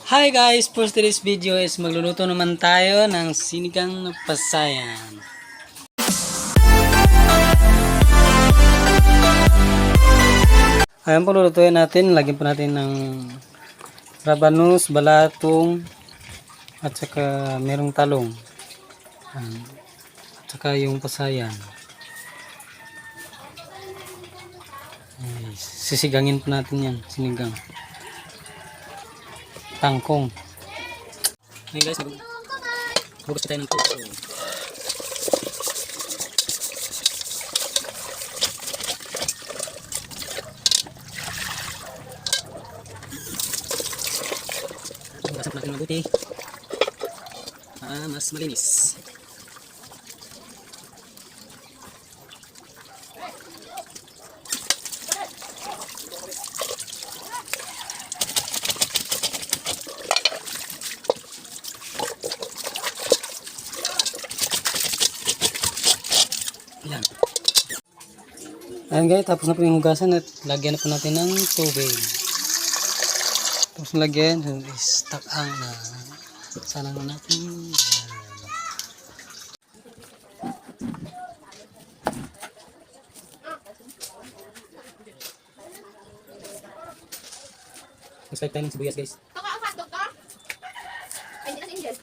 Hi guys! For today's video is magluluto naman tayo ng sinigang na pasayan. Ayan po, lulutuin natin. Lagyan po natin ng rabanus, balatong, at saka merong talong. At saka yung pasayan. Sisigangin po natin yan. Sinigang. Tangkong. Ngayon guys, magbugas tayo ng puso. Bugasan po natin mabuti. Mas malinis. Yan. Ayan guys, tapos na po yung hugasan at lagyan na po natin ng tubig. Tapos lagyan, stock ang sana na natin. Mag-start tayo ng sibuyas guys. Baka ang hotdog ka? Ay, hindi na si Angel.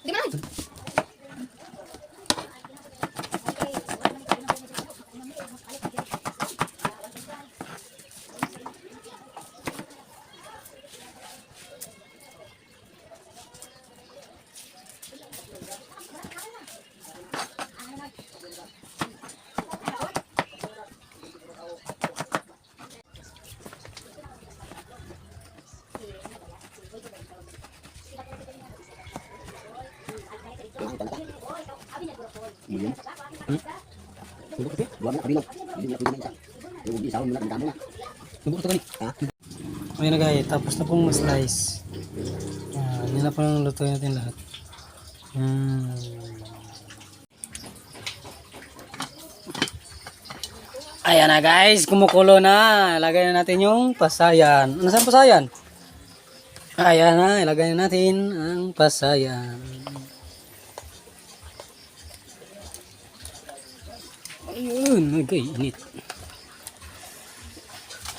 Di ba? Ayan na guys, tapos na pong slice. Yan na po ang lutuin natin lahat. Ayan na guys, kumukulo na. Ilagay na natin yung pasayan. Nasaan pasayan? Ayan na, ilagay na natin ang pasayan. Ayun, okay, init.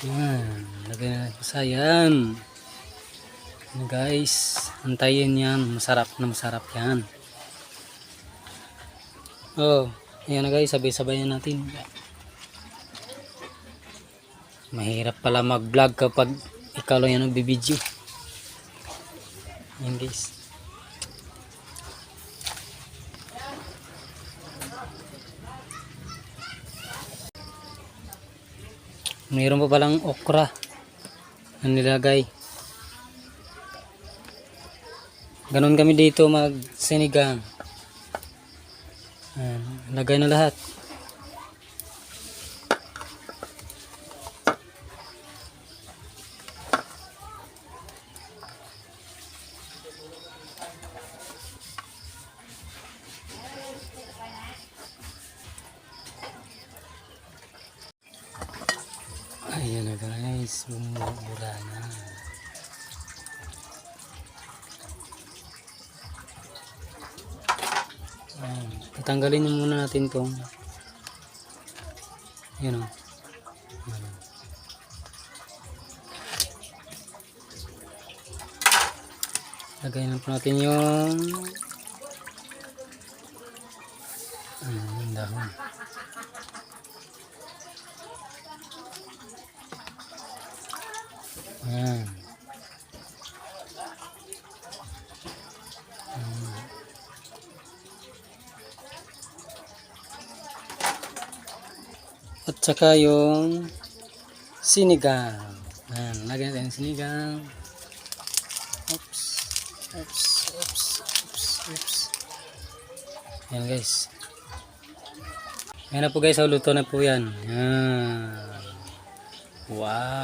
Ayan, lagay na natin pasayan. Ayan guys, antayin yan. Masarap na masarap yan. Oh, ayan na guys, sabay-sabay natin. Mahirap pala mag-vlog kapag ikaw lang yan ang bibidyo. Ayan guys. Mayroon pa palang okra na nilagay. Ganon kami dito mag sinigang. Lagay na lahat. Ayan na guys, bumubura na. Tatanggalin muna natin tong yun o. Lagay na po natin yung dahon. Ayan. At saka yung sinigang. Ayan, lagyan natin yung sinigang. Oops. Oops. Oops. Oops. Oops. Ayan guys. Ayan na po guys, luto na po yan. Ayan. Wow.